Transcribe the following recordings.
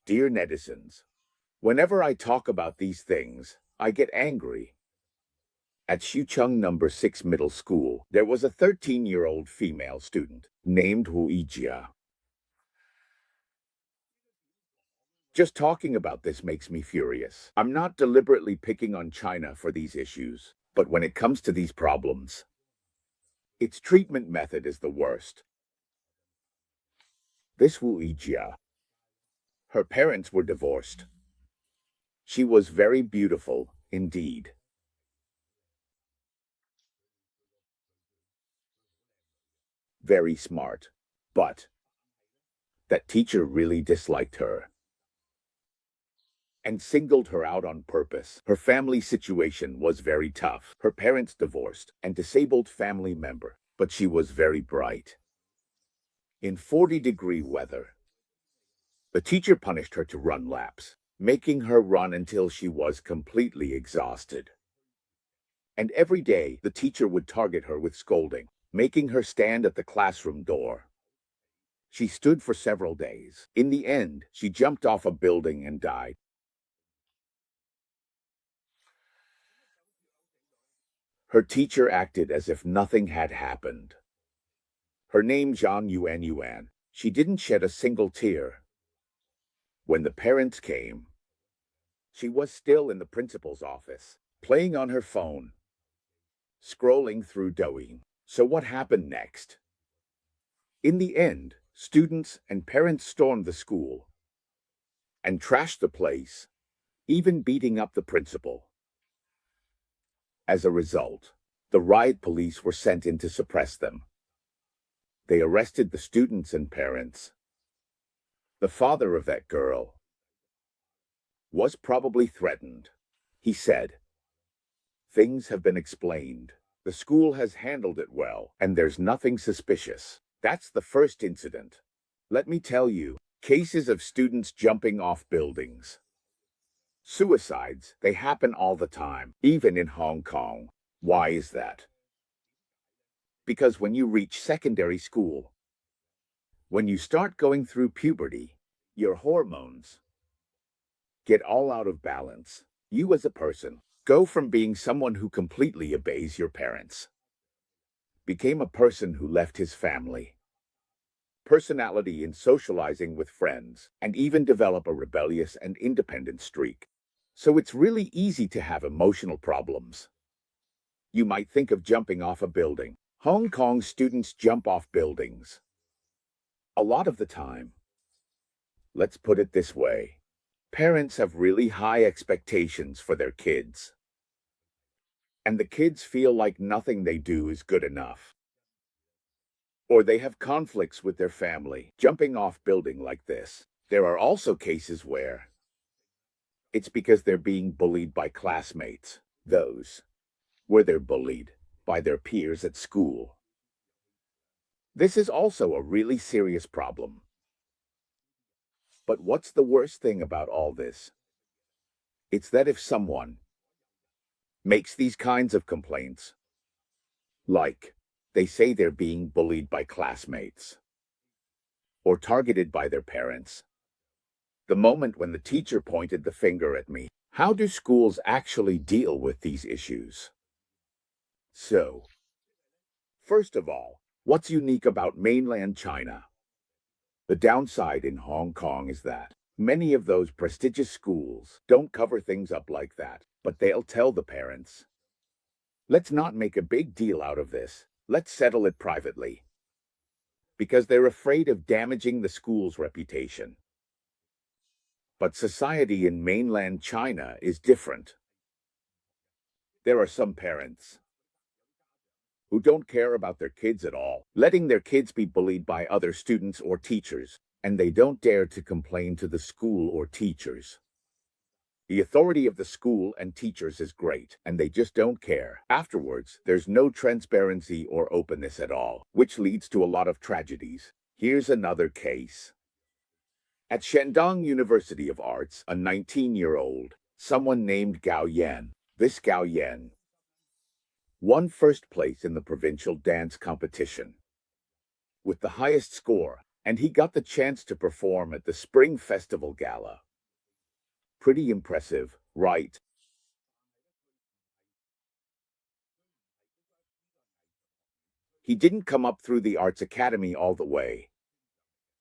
Dear netizens, whenever I talk about these things, I get angry. At Xucheng No. 6 Middle School, there was a 13-year-old female student named Wu Yijia. Just talking about this makes me furious. I'm not deliberately picking on China for these issues, but when it comes to these problems, its treatment method is the worst. This Wu Yijia, her parents were divorced. She was very beautiful, indeed. Very smart, but that teacher really disliked her and singled her out on purpose. Her family situation was very tough. Her parents divorced and disabled family member, but she was very bright. In 40-degree weather, the teacher punished her to run laps, making her run until she was completely exhausted. And every day, the teacher would target her with scolding, making her stand at the classroom door. She stood for several days. In the end, she jumped off a building and died. Her teacher acted as if nothing had happened. Her name Zhang Yuan. She didn't shed a single tear. When the parents came, she was still in the principal's office, playing on her phone, scrolling through Douyin. So what happened next? In the end, students and parents stormed the school and trashed the place, even beating up the principal. As a result, the riot police were sent in to suppress them. They arrested the students and parents. The father of that girl was probably threatened. He said, "Things have been explained. The school has handled it well, and there's nothing suspicious." That's the first incident. Let me tell you, cases of students jumping off buildings, suicides, they happen all the time, even in Hong Kong. Why is that? Because when you reach secondary school, when you start going through puberty, your hormones get all out of balance. You as a person go from being someone who completely obeys your parents, became a person who left his family, personality in socializing with friends, and even develop a rebellious and independent streak. So it's really easy to have emotional problems. You might think of jumping off a building. Hong Kong students jump off buildings a lot of the time. Let's put it this way. Parents have really high expectations for their kids, and the kids feel like nothing they do is good enough. Or they have conflicts with their family, jumping off building like this. There are also cases where it's because they're being bullied by classmates, those where they're bullied by their peers at school. This is also a really serious problem. But what's the worst thing about all this? It's that if someone makes these kinds of complaints, like they say they're being bullied by classmates or targeted by their parents, the moment when the teacher pointed the finger at me, how do schools actually deal with these issues? So, first of all, what's unique about mainland China? The downside in Hong Kong is that many of those prestigious schools don't cover things up like that, but they'll tell the parents, "Let's not make a big deal out of this. Let's settle it privately." Because they're afraid of damaging the school's reputation. But society in mainland China is different. There are some parents who don't care about their kids at all, letting their kids be bullied by other students or teachers, and they don't dare to complain to the school or teachers. The authority of the school and teachers is great, and they just don't care. Afterwards, there's no transparency or openness at all, which leads to a lot of tragedies. Here's another case. At Shandong University of Arts, a 19-year-old, someone named Gao Yan. This Gao Yan won first place in the provincial dance competition with the highest score and he got the chance to perform at the Spring Festival Gala. Pretty impressive, right? He didn't come up through the Arts Academy all the way.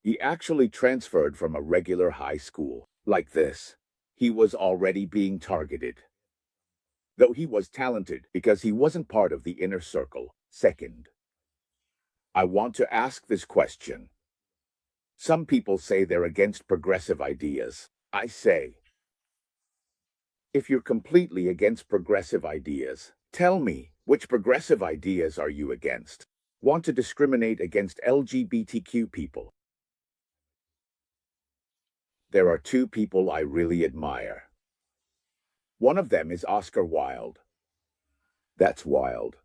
He actually transferred from a regular high school. Like this, he was already being targeted. Though he was talented because he wasn't part of the inner circle. Second, I want to ask this question. Some people say they're against progressive ideas. I say, if you're completely against progressive ideas, tell me, which progressive ideas are you against? Want to discriminate against LGBTQ people? There are two people I really admire. One of them is Oscar Wilde. That's Wilde.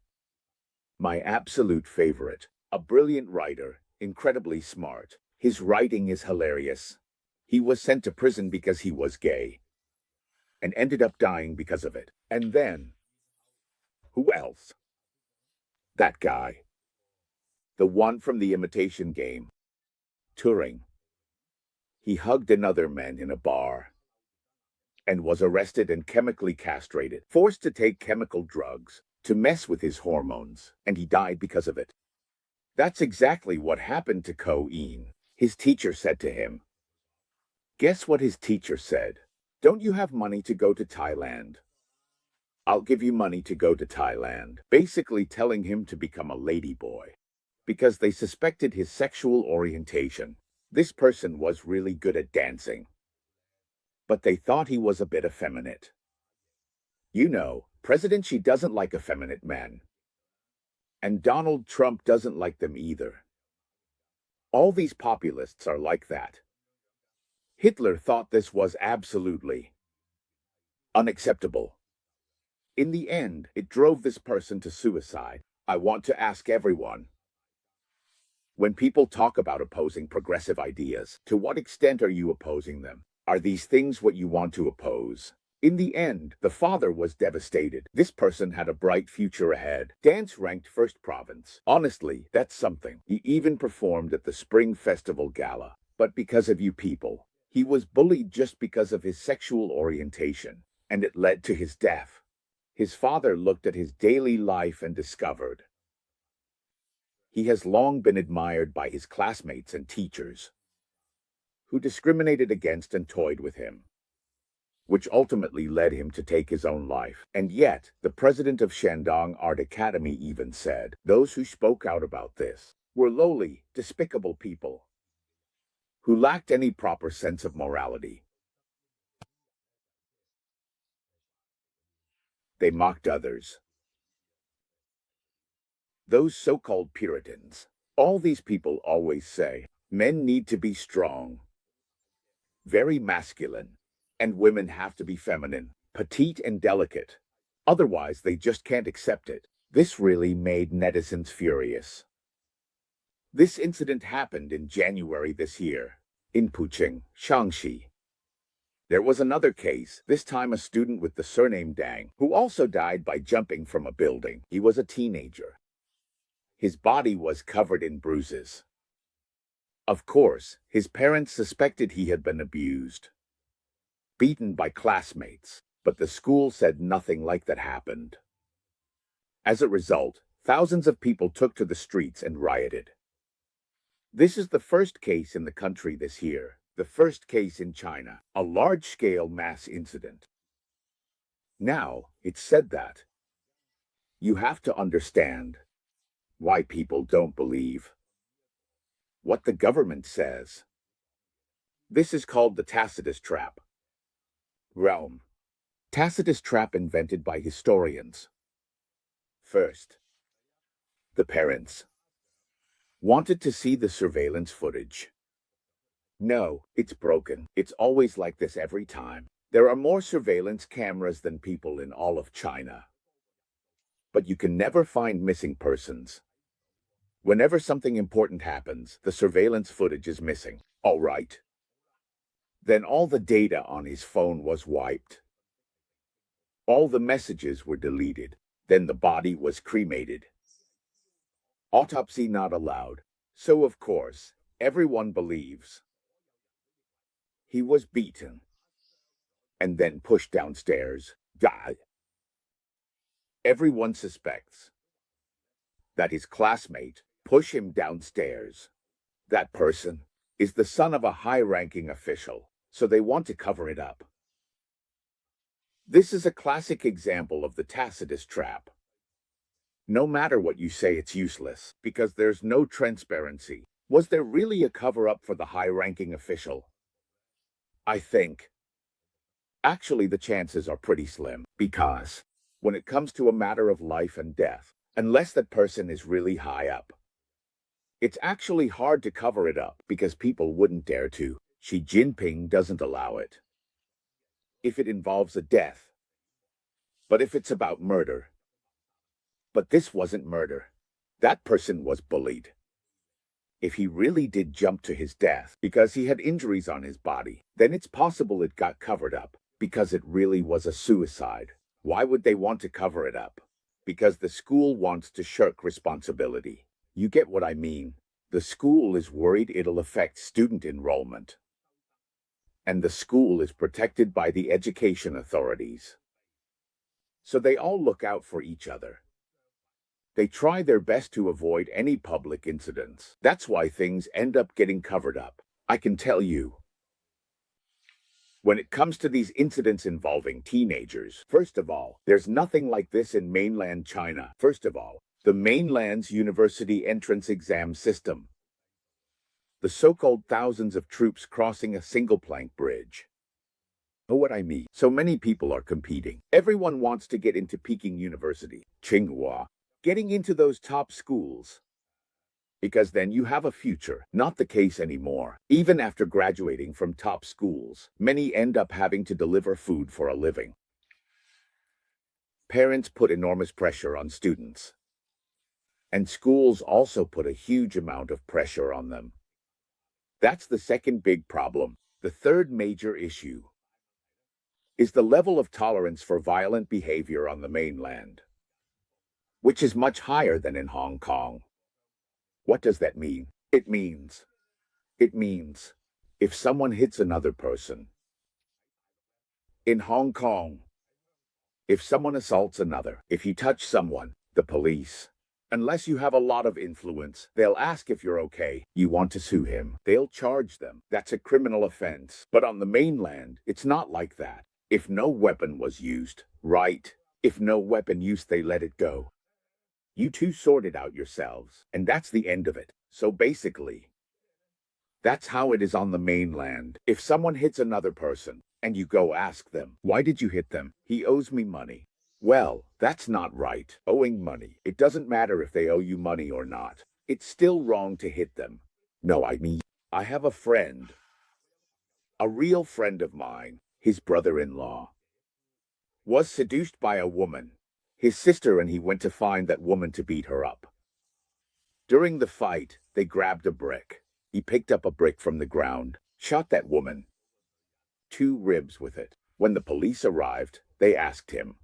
My absolute favorite. A brilliant writer, incredibly smart. His writing is hilarious. He was sent to prison because he was gay, and ended up dying because of it. And then, who else? That guy. The one from The Imitation Game. Turing. He hugged another man in a bar, and was arrested and chemically castrated, forced to take chemical drugs to mess with his hormones, and he died because of it. That's exactly what happened to Ko-een. His teacher said to him. Guess what his teacher said? Don't you have money to go to Thailand? I'll give you money to go to Thailand. Basically telling him to become a ladyboy. Because they suspected his sexual orientation. This person was really good at dancing, but they thought he was a bit effeminate. You know, President Xi doesn't like effeminate men. And Donald Trump doesn't like them either. All these populists are like that. Hitler thought this was absolutely unacceptable. In the end, it drove this person to suicide. I want to ask everyone, when people talk about opposing progressive ideas, to what extent are you opposing them? Are these things what you want to oppose? In the end, the father was devastated. This person had a bright future ahead. Dance ranked first province. Honestly, that's something. He even performed at the Spring Festival Gala. But because of you people, he was bullied just because of his sexual orientation, and it led to his death. His father looked at his daily life and discovered he has long been admired by his classmates and teachers, who discriminated against and toyed with him, which ultimately led him to take his own life. And yet, the president of Shandong Art Academy even said, those who spoke out about this were lowly, despicable people, who lacked any proper sense of morality. They mocked others. Those so-called Puritans. All these people always say, men need to be strong, very masculine, and women have to be feminine, petite and delicate. Otherwise, they just can't accept it. This really made netizens furious. This incident happened in January this year, in Puqing, Shaanxi. There was another case, this time a student with the surname Dang, who also died by jumping from a building. He was a teenager. His body was covered in bruises. Of course, his parents suspected he had been abused, beaten by classmates, but the school said nothing like that happened. As a result, thousands of people took to the streets and rioted. This is the first case in the country this year, the first case in China, a large-scale mass incident. Now, it's said that you have to understand why people don't believe what the government says. This is called the Tacitus trap. Realm. Tacitus trap invented by historians. First, the parents wanted to see the surveillance footage. No, it's broken. It's always like this every time. There are more surveillance cameras than people in all of China. But you can never find missing persons. Whenever something important happens, the surveillance footage is missing. All right. Then all the data on his phone was wiped. All the messages were deleted. Then the body was cremated. Autopsy not allowed. So of course, Everyone believes he was beaten and then pushed downstairs, died. Everyone suspects that his classmate pushed him downstairs. That person is the son of a high-ranking official, so they want to cover it up. This is a classic example of the Tacitus trap. No matter what you say, it's useless, because there's no transparency. Was there really a cover-up for the high-ranking official? I think. Actually, the chances are pretty slim, because when it comes to a matter of life and death, unless that person is really high up, it's actually hard to cover it up because people wouldn't dare to. Xi Jinping doesn't allow it. If it involves a death. But if it's about murder. But this wasn't murder. That person was bullied. If he really did jump to his death because he had injuries on his body, then it's possible it got covered up because it really was a suicide. Why would they want to cover it up? Because the school wants to shirk responsibility. You get what I mean? The school is worried it'll affect student enrollment. And the school is protected by the education authorities. So they all look out for each other. They try their best to avoid any public incidents. That's why things end up getting covered up. I can tell you. When it comes to these incidents involving teenagers, first of all, there's nothing like this in mainland China. First of all, the mainland's university entrance exam system. The so-called thousands of troops crossing a single plank bridge. Know what I mean? So many people are competing. Everyone wants to get into Peking University, Tsinghua, getting into those top schools. Because then you have a future. Not the case anymore. Even after graduating from top schools, many end up having to deliver food for a living. Parents put enormous pressure on students. And schools also put a huge amount of pressure on them. That's the second big problem. The third major issue is the level of tolerance for violent behavior on the mainland, which is much higher than in Hong Kong. What does that mean? It means if someone hits another person. In Hong Kong, if someone assaults another, if you touch someone, the police, unless you have a lot of influence, they'll ask if you're okay. You want to sue him. They'll charge them. That's a criminal offense. But on the mainland, it's not like that. If no weapon was used, right? If no weapon used, they let it go. You two sort it out yourselves, and that's the end of it. So basically, that's how it is on the mainland. If someone hits another person, and you go ask them, why did you hit them? He owes me money. Well, that's not right. Owing money. It doesn't matter if they owe you money or not. It's still wrong to hit them. No, I mean, I have a friend. A real friend of mine, his brother-in-law, was seduced by a woman. His sister and he went to find that woman to beat her up. During the fight, they grabbed a brick. He picked up a brick from the ground, shot that woman. 2 ribs with it. When the police arrived, they asked him,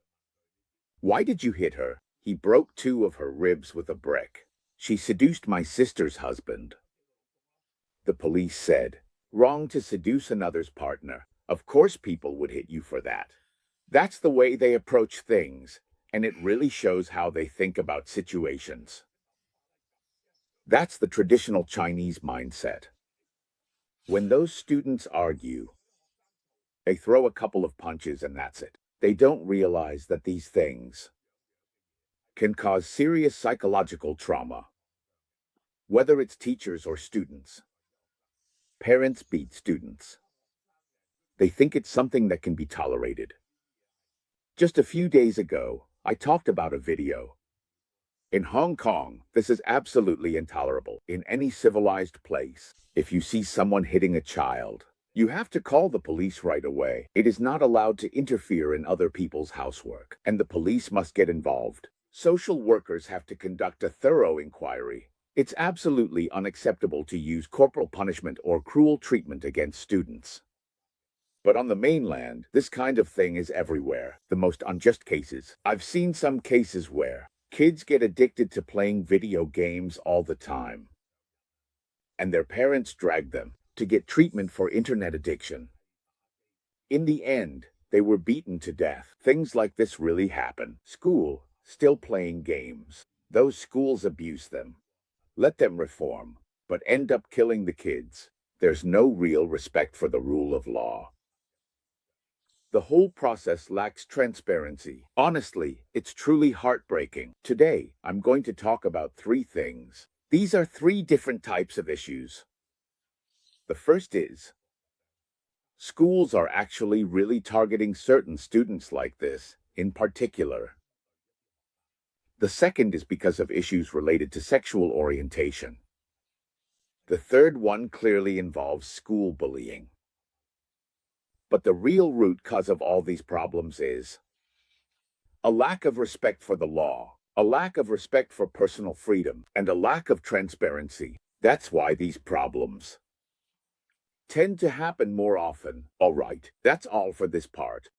why did you hit her? He broke 2 of her ribs with a brick. She seduced my sister's husband. The police said, wrong to seduce another's partner. Of course people would hit you for that. That's the way they approach things, and it really shows how they think about situations. That's the traditional Chinese mindset. When those students argue, they throw a couple of punches and that's it. They don't realize that these things can cause serious psychological trauma. Whether it's teachers or students, parents beat students. They think it's something that can be tolerated. Just a few days ago, I talked about a video. In Hong Kong, this is absolutely intolerable. In any civilized place, if you see someone hitting a child, you have to call the police right away. It is not allowed to interfere in other people's housework, and the police must get involved. Social workers have to conduct a thorough inquiry. It's absolutely unacceptable to use corporal punishment or cruel treatment against students. But on the mainland, this kind of thing is everywhere. The most unjust cases. I've seen some cases where kids get addicted to playing video games all the time. and their parents dragged them to get treatment for internet addiction. In the end, they were beaten to death. Things like this really happen. School, still playing games. Those schools abuse them. Let them reform, but end up killing the kids. There's no real respect for the rule of law. The whole process lacks transparency. Honestly, it's truly heartbreaking. Today, I'm going to talk about 3 things. These are 3 different types of issues. The first is, schools are actually really targeting certain students like this, in particular. The second is because of issues related to sexual orientation. The third one clearly involves school bullying. But the real root cause of all these problems is a lack of respect for the law, a lack of respect for personal freedom, and a lack of transparency. That's why these problems tend to happen more often. All right, that's all for this part.